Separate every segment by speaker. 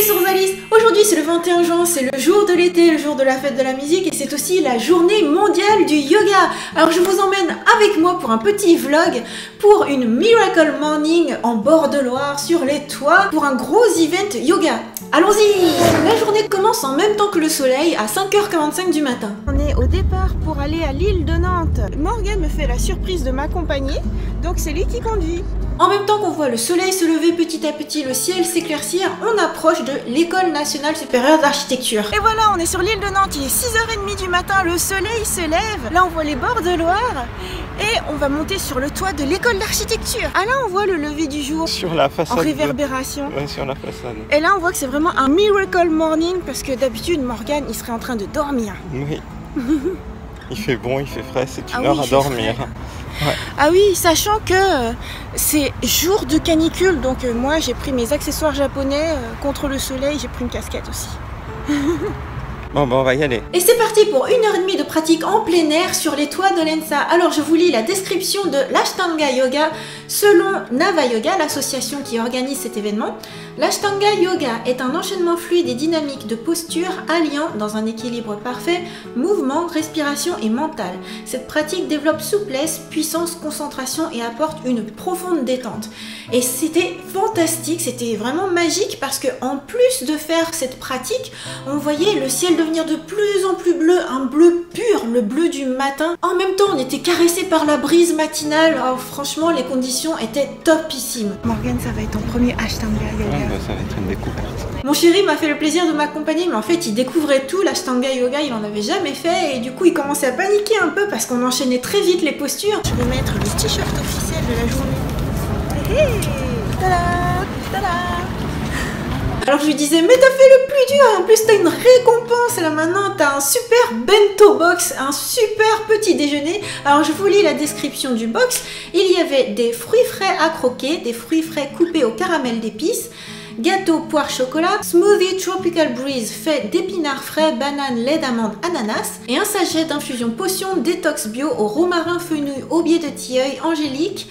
Speaker 1: Salut, c'est Rosalis. Aujourd'hui c'est le 21 juin, c'est le jour de l'été, le jour de la fête de la musique et c'est aussi la journée mondiale du yoga. Alors je vous emmène avec moi pour un petit vlog pour une Miracle Morning en bord de Loire sur les toits pour un gros event yoga. Allons-y! La journée commence en même temps que le soleil à 5h45 du matin. On est au départ pour aller à l'île de Nantes. Morgan me fait la surprise de m'accompagner, donc c'est lui qui conduit. En même temps qu'on voit le soleil se lever petit à petit, le ciel s'éclaircir, on approche de l'École nationale supérieure d'architecture. Et voilà, on est sur l'île de Nantes, il est 6h30 du matin, le soleil se lève. Là on voit les bords de Loire et on va monter sur le toit de l'école d'architecture. Ah là on voit le lever du jour
Speaker 2: sur la façade
Speaker 1: en réverbération.
Speaker 2: Ouais, sur la façade.
Speaker 1: Et là on voit que c'est vraiment un Miracle Morning parce que d'habitude Morgan il serait en train de dormir.
Speaker 2: Oui. Il fait bon, il fait frais, c'est une heure à dormir. Ouais.
Speaker 1: Ah oui, sachant que c'est jour de canicule, donc moi j'ai pris mes accessoires japonais contre le soleil, j'ai pris une casquette aussi.
Speaker 2: Bon, on va y aller.
Speaker 1: Et c'est parti pour 1h30 de pratique en plein air sur les toits de l'ENSA. Alors je vous lis la description de l'Ashtanga Yoga selon Nava Yoga, l'association qui organise cet événement. L'Ashtanga Yoga est un enchaînement fluide et dynamique de postures alliant, dans un équilibre parfait, mouvement, respiration et mental. Cette pratique développe souplesse, puissance, concentration et apporte une profonde détente. Et c'était fantastique, c'était vraiment magique parce que en plus de faire cette pratique, on voyait le ciel devenir de plus en plus bleu, un bleu pur, le bleu du matin. En même temps, on était caressé par la brise matinale. Oh, franchement, les conditions étaient topissimes. Morgan, ça va être ton premier Ashtanga Yoga.
Speaker 2: Ouais, ça va être une découverte.
Speaker 1: Mon chéri m'a fait le plaisir de m'accompagner, mais en fait, il découvrait tout, l'Ashtanga Yoga, il en avait jamais fait, et du coup, il commençait à paniquer un peu parce qu'on enchaînait très vite les postures. Je vais mettre le t-shirt officiel de la journée. Hey, tada, tada. Alors je lui disais, mais t'as fait le plus dur, en plus t'as une récompense, là maintenant t'as un super bento box, un super petit déjeuner. Alors je vous lis la description du box. Il y avait des fruits frais à croquer, des fruits frais coupés au caramel d'épices, gâteau poire chocolat, smoothie tropical breeze fait d'épinards frais, bananes, lait d'amande, ananas et un sachet d'infusion potion détox bio au romarin, fenouil, aubier de tilleul, angélique,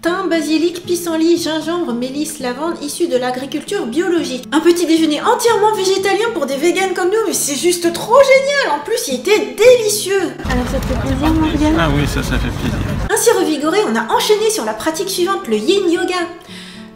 Speaker 1: thym, basilic, pissenlit, gingembre, mélisse, lavande, issu de l'agriculture biologique. Un petit déjeuner entièrement végétalien pour des végans comme nous, mais c'est juste trop génial. En plus, il était délicieux. Alors ça te fait plaisir, Morgan?
Speaker 2: Ah oui, ça fait plaisir.
Speaker 1: Ainsi revigoré, on a enchaîné sur la pratique suivante, le Yin Yoga.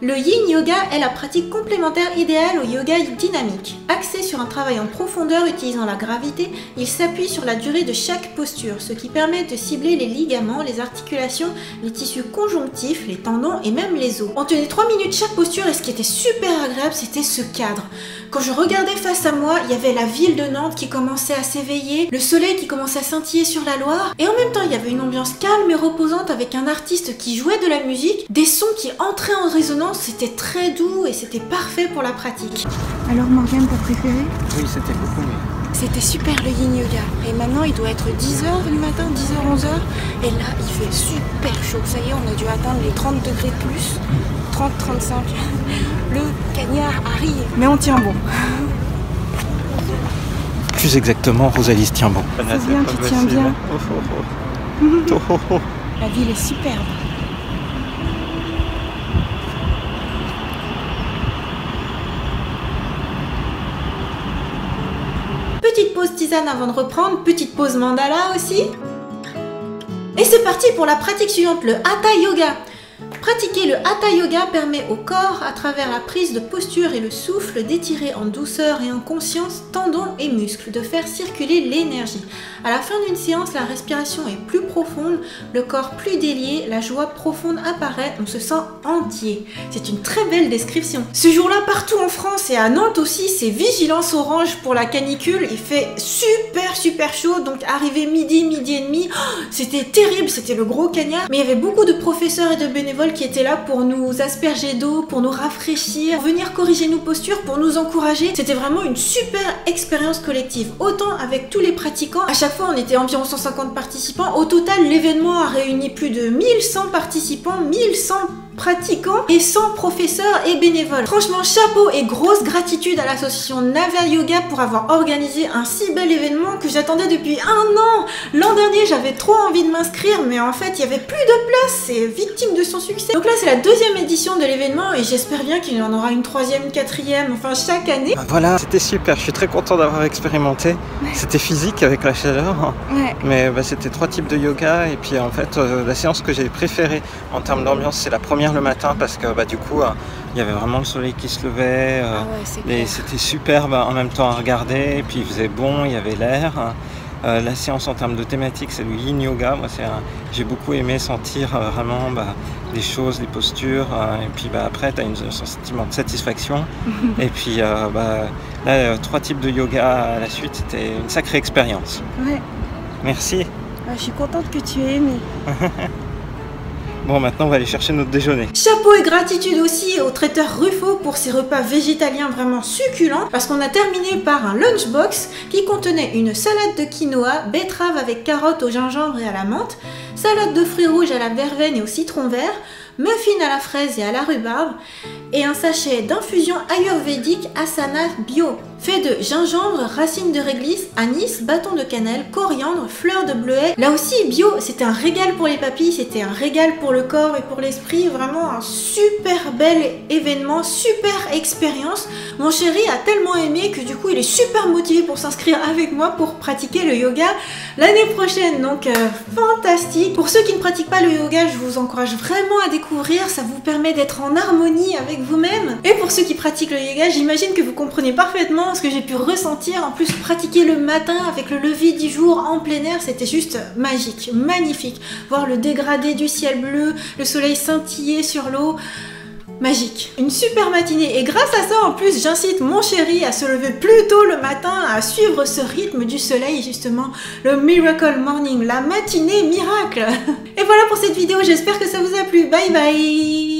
Speaker 1: Le Yin Yoga est la pratique complémentaire idéale au yoga dynamique. Axé sur un travail en profondeur utilisant la gravité, il s'appuie sur la durée de chaque posture, ce qui permet de cibler les ligaments, les articulations, les tissus conjonctifs, les tendons et même les os. On tenait 3 minutes chaque posture et ce qui était super agréable, c'était ce cadre. Quand je regardais face à moi, il y avait la ville de Nantes qui commençait à s'éveiller, le soleil qui commençait à scintiller sur la Loire, et en même temps il y avait une ambiance calme et reposante avec un artiste qui jouait de la musique, des sons qui entraient en résonance. C'était très doux et c'était parfait pour la pratique. Alors Morgane, t'as préféré?
Speaker 2: Oui, c'était beaucoup mieux.
Speaker 1: C'était super le Yin Yoga. Et maintenant il doit être 10h du matin, 10h, 11h. Et là il fait super chaud. Ça y est, on a dû atteindre les 30 degrés de plus. 30, 35. Le cagnard arrive. Mais on tient bon.
Speaker 2: Plus exactement, Rosalie tient bon.
Speaker 1: C'est bien, tu tiens bien. La ville est superbe. Petite pause tisane avant de reprendre, petite pause mandala aussi. Et c'est parti pour la pratique suivante, le Hatha Yoga. Pratiquer le Hatha Yoga permet au corps, à travers la prise de posture et le souffle, d'étirer en douceur et en conscience tendons et muscles, de faire circuler l'énergie. À la fin d'une séance, la respiration est plus profonde, le corps plus délié, la joie profonde apparaît, on se sent entier. C'est une très belle description. Ce jour-là, partout en France et à Nantes aussi, c'est vigilance orange pour la canicule. Il fait super chaud, donc arrivé midi et demi, c'était terrible, c'était le gros cagnard. Mais il y avait beaucoup de professeurs et de bénévoles qui étaient là pour nous asperger d'eau, pour nous rafraîchir, pour venir corriger nos postures, pour nous encourager. C'était vraiment une super expérience collective. Autant avec tous les pratiquants, à chaque fois on était environ 150 participants. Au total, l'événement a réuni plus de 1100 participants, 1100 pratiquants et 100 professeurs et bénévoles. Franchement, chapeau et grosse gratitude à l'association Nava Yoga pour avoir organisé un si bel événement que j'attendais depuis 1 an. L'an dernier, j'avais trop envie de m'inscrire, mais en fait, il y avait plus de place. C'est victime de son succès. Donc là, c'est la 2e édition de l'événement et j'espère bien qu'il y en aura une 3e, 4e, enfin chaque année.
Speaker 2: Voilà, c'était super. Je suis très content d'avoir expérimenté. C'était physique avec la chaleur, mais c'était 3 types de yoga et puis en fait, la séance que j'ai préférée en termes d'ambiance, c'est la première le matin parce que du coup, il y avait vraiment le soleil qui se levait et c'était superbe en même temps à regarder et puis il faisait bon, il y avait l'air. La séance en termes de thématique, c'est le yin yoga. Moi, j'ai beaucoup aimé sentir vraiment des choses, des postures. Et puis après, tu as un sentiment de satisfaction. Et puis là, 3 types de yoga à la suite, c'était une sacrée expérience.
Speaker 3: Ouais.
Speaker 2: Merci.
Speaker 3: Je suis contente que tu aies aimé.
Speaker 2: Bon, maintenant on va aller chercher notre déjeuner.
Speaker 1: Chapeau et gratitude aussi au traiteur Ruffo pour ses repas végétaliens vraiment succulents, parce qu'on a terminé par un lunchbox qui contenait une salade de quinoa, betterave avec carottes au gingembre et à la menthe, salade de fruits rouges à la verveine et au citron vert, muffins à la fraise et à la rhubarbe, et un sachet d'infusion ayurvédique Asana Bio, fait de gingembre, racines de réglisse, anis, bâton de cannelle, coriandre, fleurs de bleuet. Là aussi bio, c'était un régal pour les papilles, c'était un régal pour le corps et pour l'esprit, vraiment un super bel événement, super expérience. Mon chéri a tellement aimé que du coup il est super motivé pour s'inscrire avec moi pour pratiquer le yoga l'année prochaine, donc fantastique. Pour ceux qui ne pratiquent pas le yoga, je vous encourage vraiment à découvrir, ça vous permet d'être en harmonie avec vous-même. Et pour ceux qui pratiquent le yoga, j'imagine que vous comprenez parfaitement ce que j'ai pu ressentir. En plus, pratiquer le matin avec le lever du jour en plein air, c'était juste magique, magnifique. Voir le dégradé du ciel bleu, le soleil scintiller sur l'eau, magique. Une super matinée et grâce à ça, en plus, j'incite mon chéri à se lever plus tôt le matin, à suivre ce rythme du soleil, justement, le Miracle Morning, la matinée miracle. Et voilà pour cette vidéo, j'espère que ça vous a plu. Bye bye.